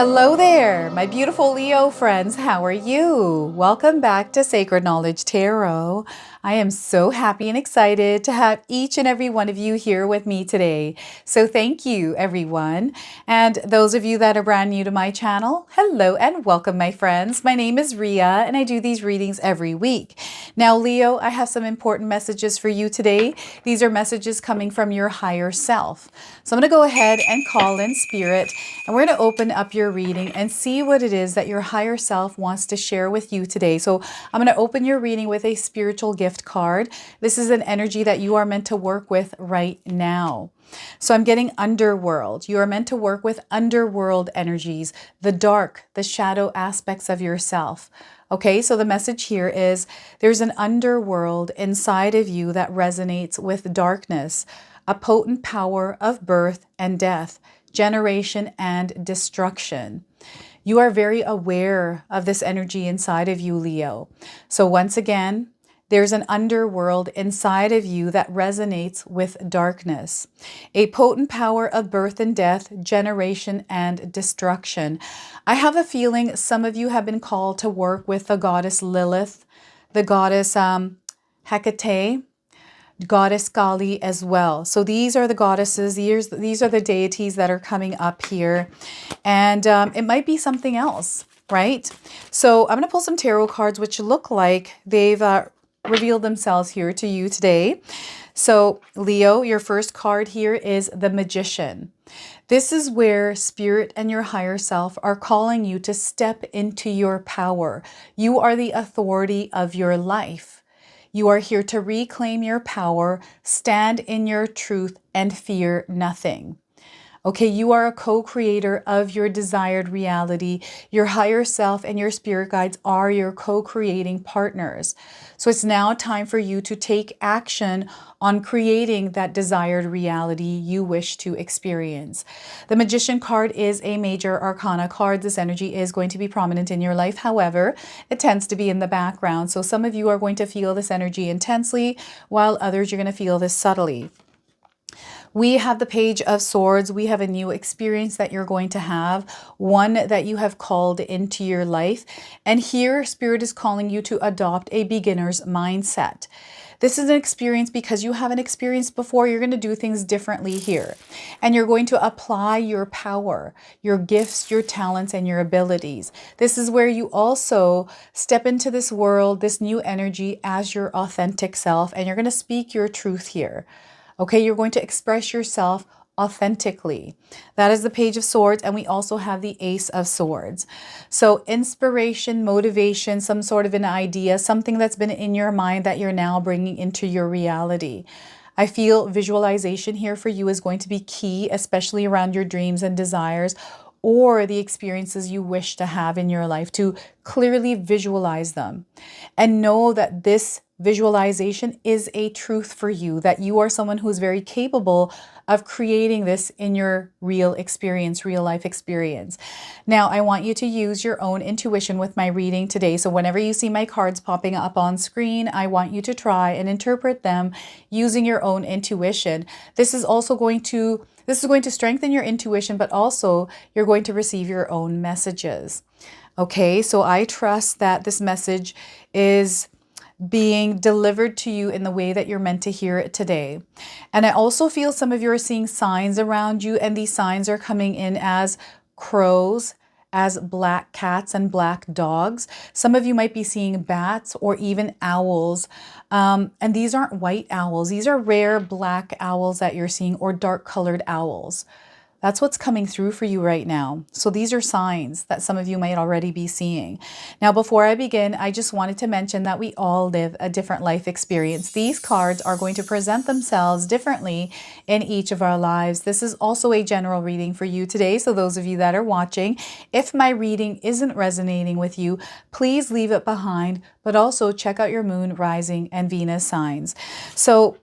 Hello there, my beautiful Leo friends. How are you? Welcome back to Sacred Knowledge Tarot. I am so happy and excited to have each and every one of you here with me today. So thank you, everyone. And those of you that are brand new to my channel, hello and welcome, my friends. My name is Ria and I do these readings every week. Now, Leo, I have some important messages for you today. These are messages coming from your higher self. So I'm going to go ahead and call in Spirit, and we're going to open up your reading and see what it is that your higher self wants to share with you today. So I'm going to open your reading with a spiritual gift card. This is an energy that you are meant to work with right now. So I'm getting underworld. You are meant to work with underworld energies, the dark, the shadow aspects of yourself. Okay, so the message here is there's an underworld inside of you that resonates with darkness, a potent power of birth and death, generation and destruction. You are very aware of this energy inside of you, Leo. So once again, there's an underworld inside of you that resonates with darkness, a potent power of birth and death, generation and destruction. I have a feeling some of you have been called to work with the goddess Lilith, the goddess Hecate, goddess Kali as well. So these are the goddesses, these are the deities that are coming up here. And it might be something else, right? So I'm going to pull some tarot cards which look like they've revealed themselves here to you today. So Leo, your first card here is the Magician. This is where Spirit and your higher self are calling you to step into your power. You are the authority of your life. You are here to reclaim your power, stand in your truth, and fear nothing. Okay, you are a co-creator of your desired reality. Your higher self and your spirit guides are your co-creating partners. So it's now time for you to take action on creating that desired reality you wish to experience. The Magician card is a major arcana card. This energy is going to be prominent in your life. However, it tends to be in the background. So some of you are going to feel this energy intensely, while others you're going to feel this subtly. We have the Page of Swords. We have a new experience that you're going to have, one that you have called into your life. And here, Spirit is calling you to adopt a beginner's mindset. This is an experience because you haven't experienced before. You're going to do things differently here. And you're going to apply your power, your gifts, your talents, and your abilities. This is where you also step into this world, this new energy as your authentic self. And you're going to speak your truth here. Okay, you're going to express yourself authentically. That is the Page of Swords, and we also have the Ace of Swords. So inspiration, motivation, some sort of an idea, something that's been in your mind that you're now bringing into your reality. I feel visualization here for you is going to be key, especially around your dreams and desires, or the experiences you wish to have in your life, to clearly visualize them and know that this visualization is a truth for you, that you are someone who is very capable of creating this in your real experience, real life experience. Now, I want you to use your own intuition with my reading today. So whenever you see my cards popping up on screen, I want you to try and interpret them using your own intuition. This is going to strengthen your intuition, but also you're going to receive your own messages. Okay, so I trust that this message is being delivered to you in the way that you're meant to hear it today. And I also feel some of you are seeing signs around you, and these signs are coming in as crows, as black cats and black dogs. Some of you might be seeing bats or even owls. And these aren't white owls. These are rare black owls that you're seeing, or dark colored owls. That's what's coming through for you right now. So these are signs that some of you might already be seeing. Now, before I begin, I just wanted to mention that we all live a different life experience. These cards are going to present themselves differently in each of our lives. This is also a general reading for you today. So those of you that are watching, if my reading isn't resonating with you, please leave it behind, but also check out your moon, rising, and Venus signs. So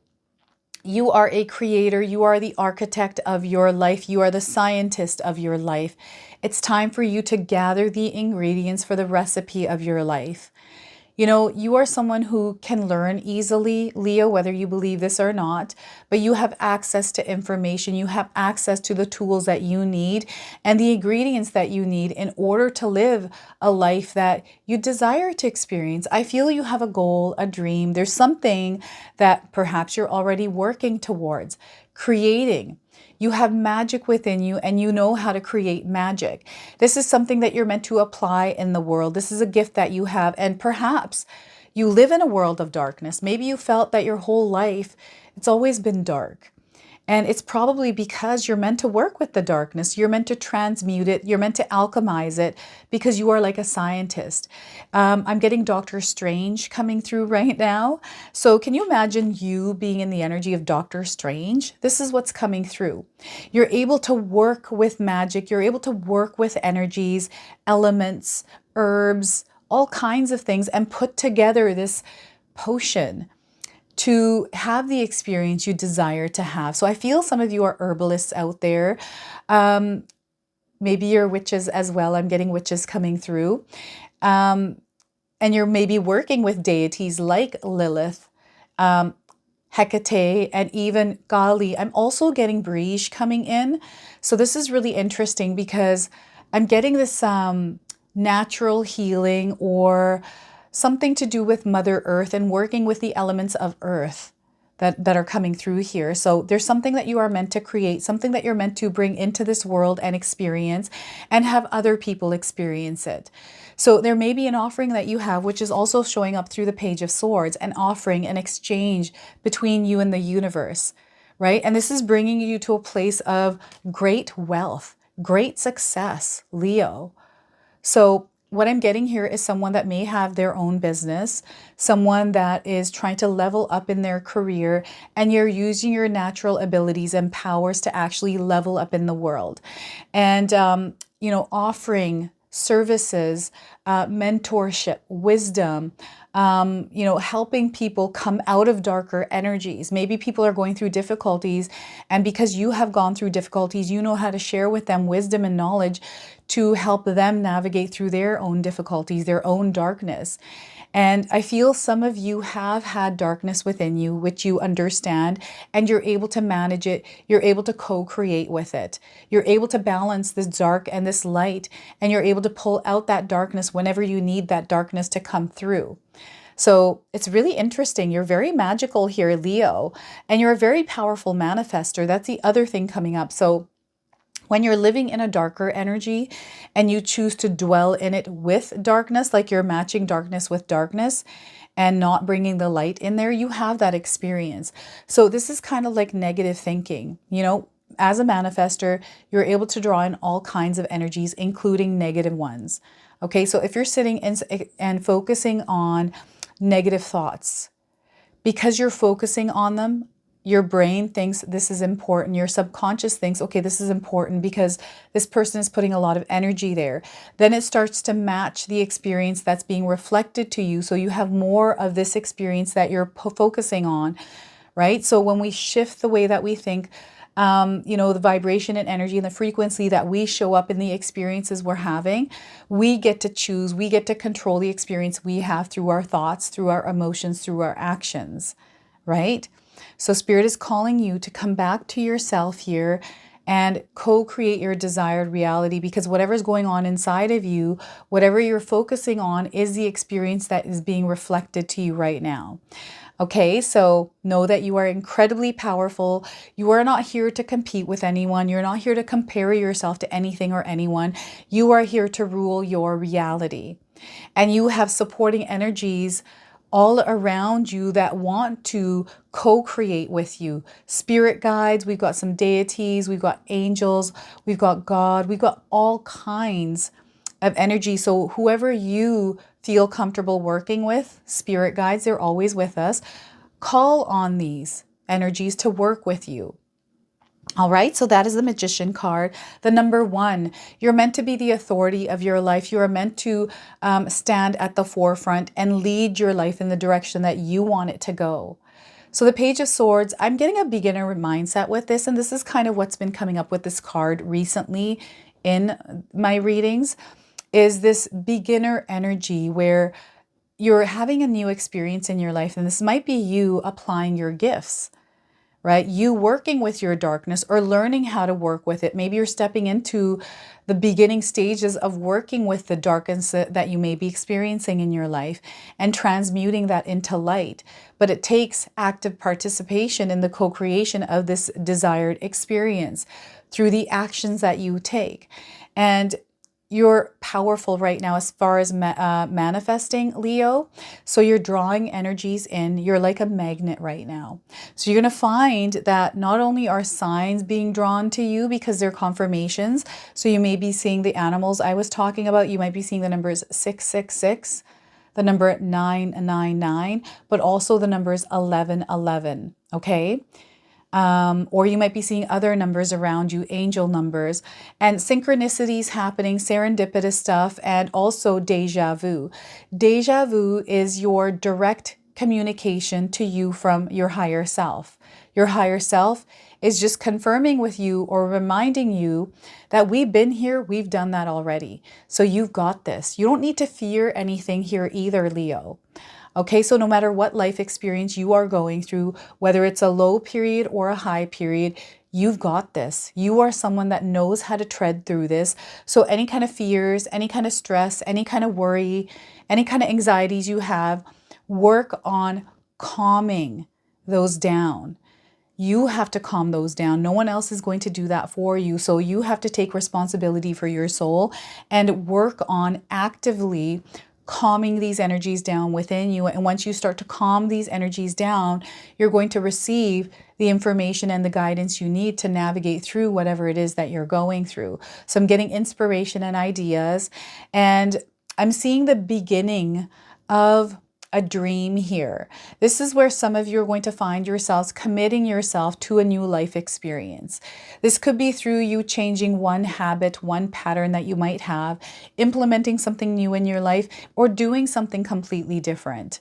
you are a creator. You are the architect of your life. You are the scientist of your life. It's time for you to gather the ingredients for the recipe of your life. You know, you are someone who can learn easily, Leo, whether you believe this or not, but you have access to information. You have access to the tools that you need and the ingredients that you need in order to live a life that you desire to experience. I feel you have a goal, a dream. There's something that perhaps you're already working towards, creating. You have magic within you and you know how to create magic. This is something that you're meant to apply in the world. This is a gift that you have. And perhaps you live in a world of darkness. Maybe you felt that your whole life, it's always been dark. And it's probably because you're meant to work with the darkness. You're meant to transmute it. You're meant to alchemize it because you are like a scientist. I'm getting Doctor Strange coming through right now. So can you imagine you being in the energy of Doctor Strange? This is what's coming through. You're able to work with magic. You're able to work with energies, elements, herbs, all kinds of things, and put together this potion to have the experience you desire to have. So I feel some of you are herbalists out there. Maybe you're witches as well. I'm getting witches coming through. And you're maybe working with deities like Lilith, Hecate, and even Kali. I'm also getting Briege coming in. So this is really interesting because I'm getting this natural healing or something to do with Mother Earth and working with the elements of Earth that are coming through here. So there's something that you are meant to create, something that you're meant to bring into this world and experience and have other people experience it. So there may be an offering that you have, which is also showing up through the Page of Swords, an offering, an exchange between you and the universe, right? And this is bringing you to a place of great wealth, great success, Leo. So what I'm getting here is someone that may have their own business, someone that is trying to level up in their career, and you're using your natural abilities and powers to actually level up in the world. And, you know, offering services, mentorship, wisdom, you know, helping people come out of darker energies. Maybe people are going through difficulties, and because you have gone through difficulties, you know how to share with them wisdom and knowledge to help them navigate through their own difficulties, their own darkness. And I feel some of you have had darkness within you, which you understand, and you're able to manage it. You're able to co-create with it. You're able to balance this dark and this light, and you're able to pull out that darkness whenever you need that darkness to come through. So it's really interesting. You're very magical here, Leo, and you're a very powerful manifester. That's the other thing coming up. So when you're living in a darker energy and you choose to dwell in it with darkness, like you're matching darkness with darkness and not bringing the light in there, you have that experience. So this is kind of like negative thinking. You know, as a manifester, you're able to draw in all kinds of energies, including negative ones. Okay, so if you're sitting and focusing on negative thoughts, because you're focusing on them, your brain thinks this is important. Your subconscious thinks, okay, this is important because this person is putting a lot of energy there. Then it starts to match the experience that's being reflected to you. So you have more of this experience that you're focusing on, right? So when we shift the way that we think, you know, the vibration and energy and the frequency that we show up in the experiences we're having, we get to choose, we get to control the experience we have through our thoughts, through our emotions, through our actions, right? So Spirit is calling you to come back to yourself here and co-create your desired reality, because whatever's going on inside of you, whatever you're focusing on is the experience that is being reflected to you right now. Okay, so know that you are incredibly powerful. You are not here to compete with anyone. You're not here to compare yourself to anything or anyone. You are here to rule your reality. And you have supporting energies all around you that want to co-create with you. Spirit guides, we've got some deities, we've got angels, we've got God, we've got all kinds of energy. So whoever you feel comfortable working with, spirit guides, they're always with us. Call on these energies to work with you. All right, so that is the Magician card. The number 1, you're meant to be the authority of your life. You are meant to stand at the forefront and lead your life in the direction that you want it to go. So the Page of Swords, I'm getting a beginner mindset with this, and this is kind of what's been coming up with this card recently in my readings, is this beginner energy where you're having a new experience in your life, and this might be you applying your gifts, right? You working with your darkness or learning how to work with it. Maybe you're stepping into the beginning stages of working with the darkness that you may be experiencing in your life and transmuting that into light. But it takes active participation in the co-creation of this desired experience through the actions that you take. And you're powerful right now as far as manifesting, Leo. So you're drawing energies in. You're like a magnet right now. So you're going to find that not only are signs being drawn to you because they're confirmations. So you may be seeing the animals I was talking about. You might be seeing the numbers 666, the number 999, but also the numbers 1111. Okay. Or you might be seeing other numbers around you, angel numbers, and synchronicities happening, serendipitous stuff, and also deja vu. Deja vu is your direct communication to you from your higher self. Your higher self is just confirming with you or reminding you that we've been here, we've done that already. So you've got this. You don't need to fear anything here either, Leo. Okay, so no matter what life experience you are going through, whether it's a low period or a high period, you've got this. You are someone that knows how to tread through this. So any kind of fears, any kind of stress, any kind of worry, any kind of anxieties you have, work on calming those down. You have to calm those down. No one else is going to do that for you. So you have to take responsibility for your soul and work on actively calming these energies down within you. And once you start to calm these energies down, you're going to receive the information and the guidance you need to navigate through whatever it is that you're going through. So I'm getting inspiration and ideas, and I'm seeing the beginning of a dream here. This is where some of you are going to find yourselves committing yourself to a new life experience. This could be through you changing one habit, one pattern that you might have, implementing something new in your life, or doing something completely different,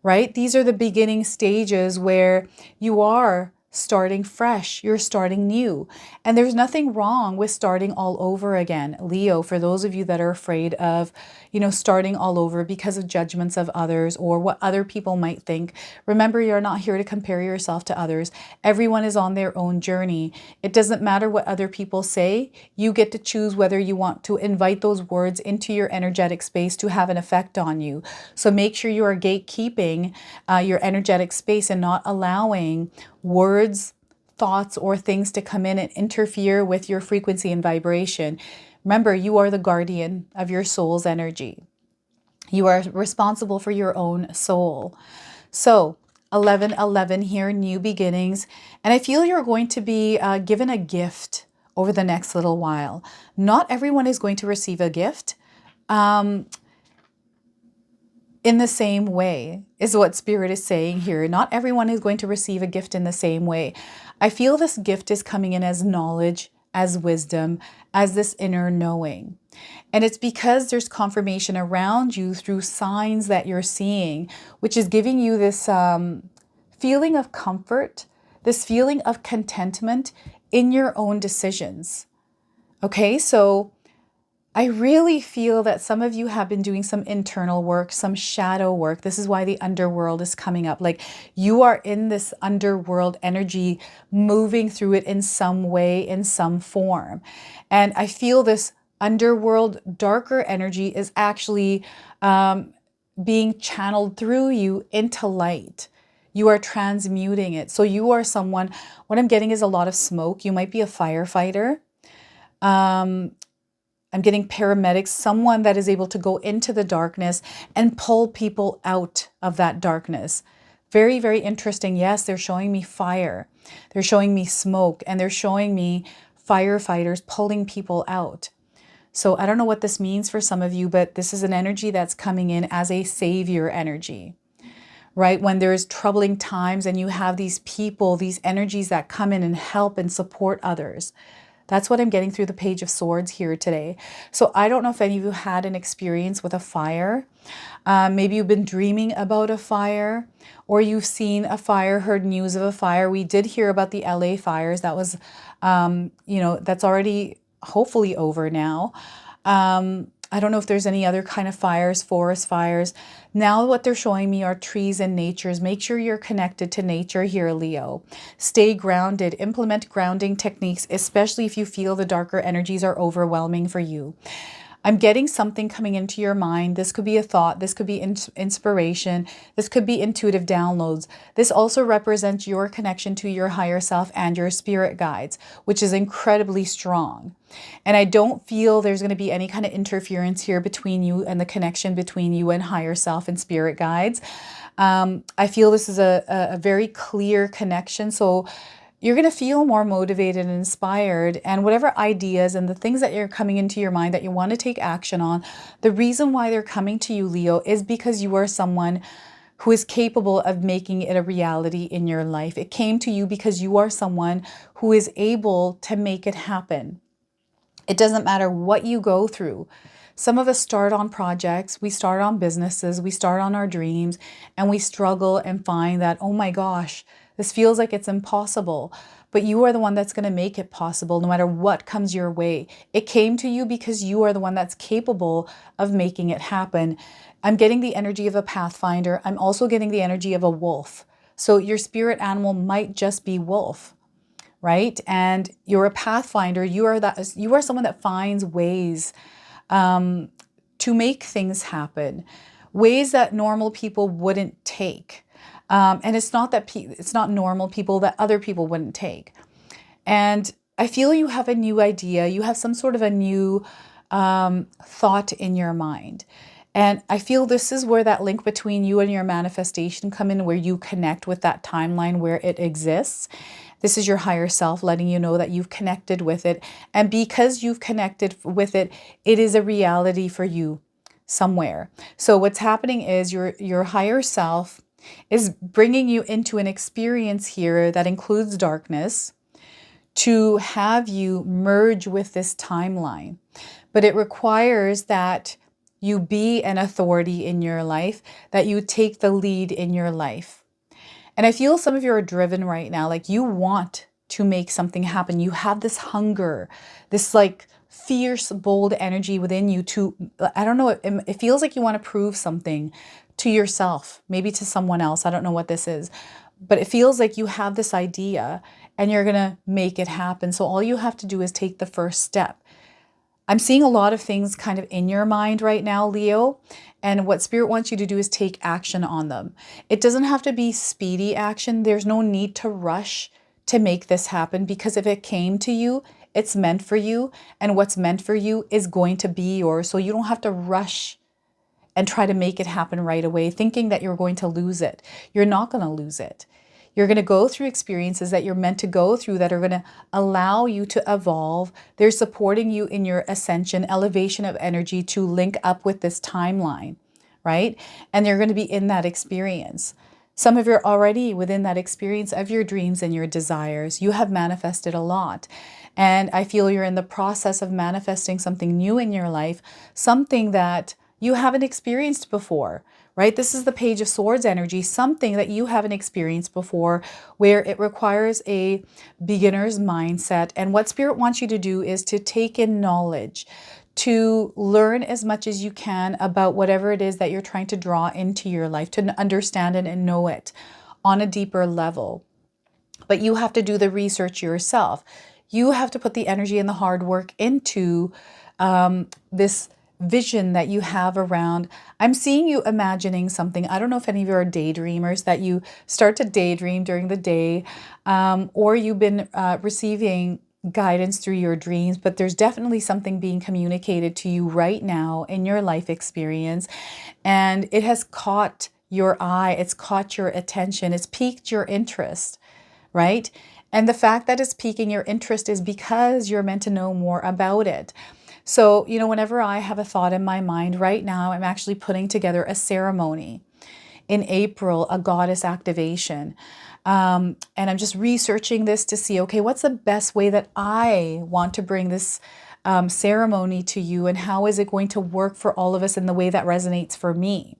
right? These are the beginning stages where you are starting fresh, you're starting new. And there's nothing wrong with starting all over again. Leo, for those of you that are afraid of, starting all over because of judgments of others or what other people might think, remember, you're not here to compare yourself to others. Everyone is on their own journey. It doesn't matter what other people say. You get to choose whether you want to invite those words into your energetic space to have an effect on you. So make sure you are gatekeeping your energetic space and not allowing words, thoughts, or things to come in and interfere with your frequency and vibration. Remember, you are the guardian of your soul's energy. You are responsible for your own soul. So 1111 here, new beginnings. And I feel you're going to be given a gift over the next little while. Not everyone is going to receive a gift in the same way, is what Spirit is saying here. Not everyone is going to receive a gift in the same way. I feel this gift is coming in as knowledge, as wisdom, as this inner knowing. And it's because there's confirmation around you through signs that you're seeing, which is giving you this feeling of comfort, this feeling of contentment in your own decisions. Okay, so I really feel that some of you have been doing some internal work, some shadow work. This is why the underworld is coming up. Like, you are in this underworld energy, moving through it in some way, in some form. And I feel this underworld darker energy is actually being channeled through you into light. You are transmuting it. So you are someone, what I'm getting is a lot of smoke. You might be a firefighter. I'm getting paramedics, someone that is able to go into the darkness and pull people out of that darkness. Very, very interesting. Yes, they're showing me fire. They're showing me smoke, and they're showing me firefighters pulling people out. So I don't know what this means for some of you, but this is an energy that's coming in as a savior energy, right? When there's troubling times and you have these people, these energies that come in and help and support others. That's what I'm getting through the Page of Swords here today. So I don't know if any of you had an experience with a fire. Maybe you've been dreaming about a fire, or you've seen a fire, heard news of a fire. We did hear about the LA fires. That was, that's already hopefully over now. I don't know if there's any other kind of fires, forest fires. Now what they're showing me are trees and natures. Make sure you're connected to nature here, Leo. Stay grounded. Implement grounding techniques, especially if you feel the darker energies are overwhelming for you. I'm getting something coming into your mind. This could be a thought. This could be inspiration. This could be intuitive downloads. This also represents your connection to your higher self and your spirit guides, which is incredibly strong. And I don't feel there's going to be any kind of interference here between you and the connection between you and higher self and spirit guides. I feel this is a very clear connection. So you're going to feel more motivated and inspired, and whatever ideas and the things that are coming into your mind that you want to take action on, the reason why they're coming to you, Leo, is because you are someone who is capable of making it a reality in your life. It came to you because you are someone who is able to make it happen. It doesn't matter what you go through. Some of us start on projects, we start on businesses, we start on our dreams, and we struggle and find that, oh my gosh, this feels like it's impossible. But you are the one that's going to make it possible no matter what comes your way. It came to you because you are the one that's capable of making it happen. I'm getting the energy of a pathfinder. I'm also getting the energy of a wolf. So your spirit animal might just be wolf, right? And you're a pathfinder. You are someone that finds ways to make things happen, ways that normal people wouldn't take. And it's not that it's not normal people that other people wouldn't take. And I feel you have a new idea. You have some sort of a new thought in your mind. And I feel this is where that link between you and your manifestation come in, where you connect with that timeline where it exists. This is your higher self letting you know that you've connected with it. And because you've connected with it, it is a reality for you somewhere. So what's happening is your higher self is bringing you into an experience here that includes darkness to have you merge with this timeline. But it requires that you be an authority in your life, that you take the lead in your life. And I feel some of you are driven right now, like you want to make something happen. You have this hunger, this like fierce, bold energy within you to, I don't know, it feels like you want to prove something to yourself, maybe to someone else. I don't know what this is, but it feels like you have this idea and you're going to make it happen. So all you have to do is take the first step. I'm seeing a lot of things kind of in your mind right now, Leo, and what Spirit wants you to do is take action on them. It doesn't have to be speedy action. There's no need to rush to make this happen, because if it came to you, it's meant for you, and what's meant for you is going to be yours. So you don't have to rush and try to make it happen right away, thinking that you're going to lose it. You're not going to lose it. You're going to go through experiences that you're meant to go through that are going to allow you to evolve. They're supporting you in your ascension, elevation of energy to link up with this timeline, right? And you're going to be in that experience. Some of you are already within that experience of your dreams and your desires. You have manifested a lot. And I feel you're in the process of manifesting something new in your life, something that you haven't experienced before, right? This is the Page of Swords energy, something that you haven't experienced before, where it requires a beginner's mindset. And what Spirit wants you to do is to take in knowledge, to learn as much as you can about whatever it is that you're trying to draw into your life, to understand it and know it on a deeper level. But you have to do the research yourself. You have to put the energy and the hard work into this vision that you have around. I'm seeing you imagining something. I don't know if any of you are daydreamers, that you start to daydream during the day, or you've been receiving guidance through your dreams, but there's definitely something being communicated to you right now in your life experience, and it has caught your eye, it's caught your attention, it's piqued your interest, right? And the fact that it's piquing your interest is because you're meant to know more about it. So, you know, whenever I have a thought in my mind right now, I'm actually putting together a ceremony in April, a goddess activation. And I'm just researching this to see, okay, what's the best way that I want to bring this ceremony to you, and how is it going to work for all of us in the way that resonates for me,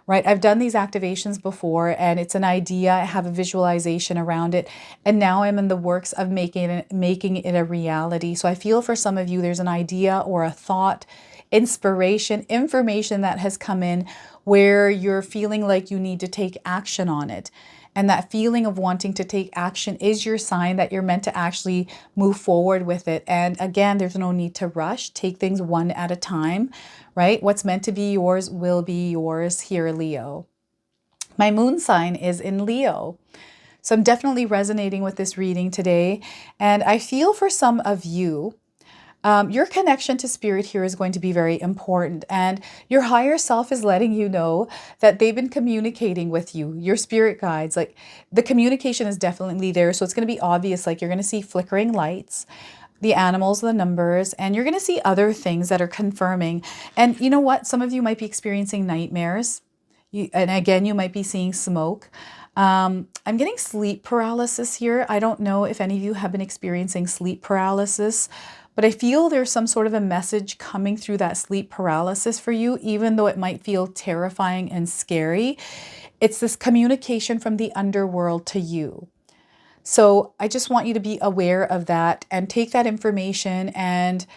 right? I've done these activations before, and it's an idea. I have a visualization around it, and now I'm in the works of making it a reality. So I feel for some of you, there's an idea or a thought, inspiration, information that has come in where you're feeling like you need to take action on it. And that feeling of wanting to take action is your sign that you're meant to actually move forward with it. And again, there's no need to rush. Take things one at a time, right? What's meant to be yours will be yours here, Leo. My moon sign is in Leo. So I'm definitely resonating with this reading today. And I feel for some of you, your connection to spirit here is going to be very important, and your higher self is letting you know that they've been communicating with you, your spirit guides. Like, the communication is definitely there. So it's going to be obvious, like you're going to see flickering lights, the animals, the numbers, and you're going to see other things that are confirming. And you know what? Some of you might be experiencing nightmares. And again, you might be seeing smoke. I'm getting sleep paralysis here. I don't know if any of you have been experiencing sleep paralysis, but I feel there's some sort of a message coming through that sleep paralysis for you, even though it might feel terrifying and scary. It's this communication from the underworld to you. So I just want you to be aware of that and take that information and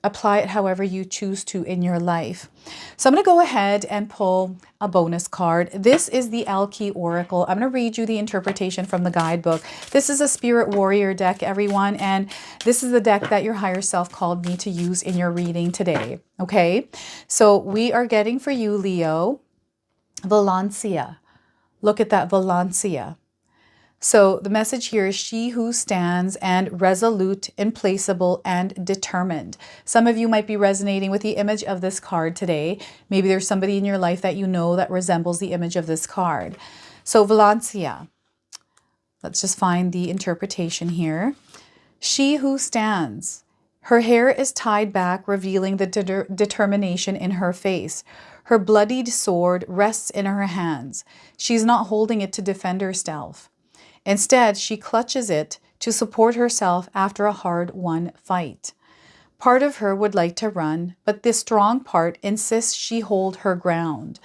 apply it however you choose to in your life. So I'm going to go ahead and pull a bonus card. This is the Alchemy Oracle. I'm going to read you the interpretation from the guidebook. This is a Spirit Warrior deck, everyone, and this is the deck that your higher self called me to use in your reading today. Okay, so we are getting for you, Leo, Valencia. Look at that, Valencia. So the message here is she who stands and resolute, implacable, and determined. Some of you might be resonating with the image of this card today. Maybe there's somebody in your life that you know that resembles the image of this card. So Valencia, let's just find the interpretation here. She who stands. Her hair is tied back, revealing the determination in her face. Her bloodied sword rests in her hands. She's not holding it to defend herself. Instead, she clutches it to support herself after a hard-won fight. Part of her would like to run, but this strong part insists she hold her ground.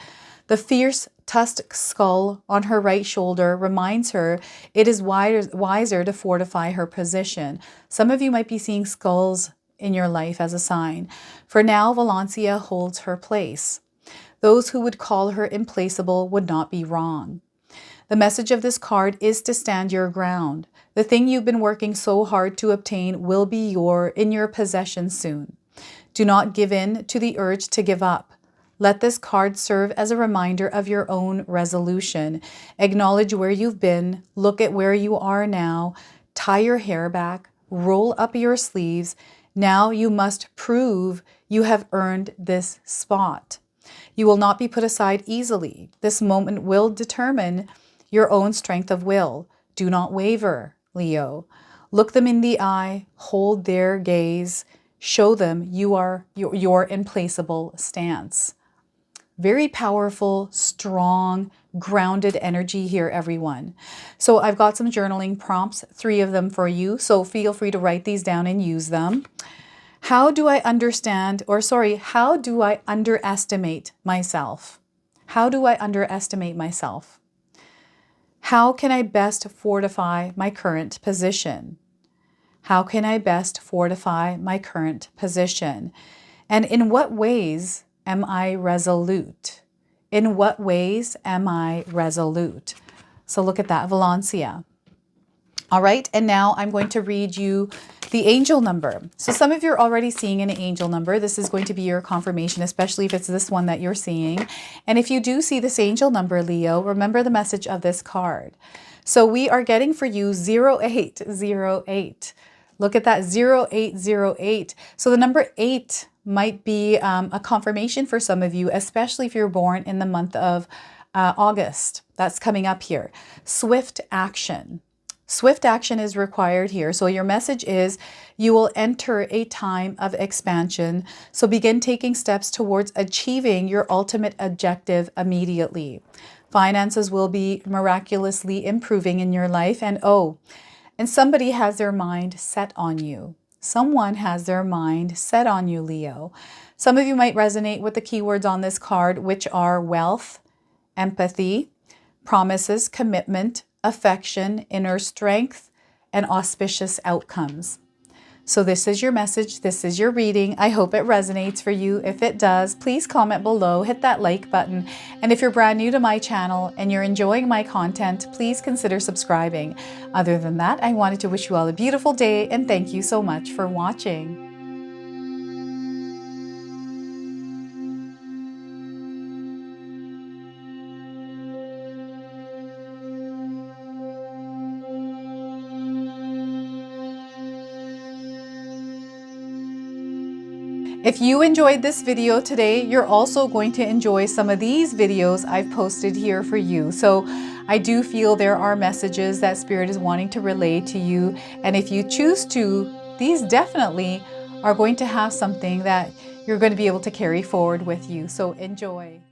The fierce tusked skull on her right shoulder reminds her it is wiser to fortify her position. Some of you might be seeing skulls in your life as a sign. For now, Valencia holds her place. Those who would call her implacable would not be wrong. The message of this card is to stand your ground. The thing you've been working so hard to obtain will be in your possession soon. Do not give in to the urge to give up. Let this card serve as a reminder of your own resolution. Acknowledge where you've been, look at where you are now, tie your hair back, roll up your sleeves. Now you must prove you have earned this spot. You will not be put aside easily. This moment will determine your own strength of will. Do not waver, Leo. Look them in the eye, hold their gaze, show them your implacable stance. Very powerful, strong, grounded energy here, everyone. So I've got some journaling prompts, 3 of them for you. So feel free to write these down and use them. How do I underestimate myself? How do I underestimate myself? How can I best fortify my current position? How can I best fortify my current position? And in what ways am I resolute? In what ways am I resolute? So look at that, Valencia. All right, and now I'm going to read you the angel number. So some of you are already seeing an angel number. This is going to be your confirmation, especially if it's this one that you're seeing. And if you do see this angel number, Leo, remember the message of this card. So we are getting for you 0808. Look at that, 0808. So the number 8 might be a confirmation for some of you, especially if you're born in the month of August. That's coming up here. Swift action. Swift action is required here. So your message is you will enter a time of expansion. So begin taking steps towards achieving your ultimate objective immediately. Finances will be miraculously improving in your life. And somebody has their mind set on you. Someone has their mind set on you, Leo. Some of you might resonate with the keywords on this card, which are wealth empathy, promises, commitment, affection, inner strength, and auspicious outcomes. So this is your message. This is your reading. I hope it resonates for you. If it does, please comment below, hit that like button. And if you're brand new to my channel and you're enjoying my content, please consider subscribing. Other than that, I wanted to wish you all a beautiful day and thank you so much for watching. If you enjoyed this video today, you're also going to enjoy some of these videos I've posted here for you. So I do feel there are messages that Spirit is wanting to relay to you. And if you choose to, these definitely are going to have something that you're going to be able to carry forward with you. So enjoy.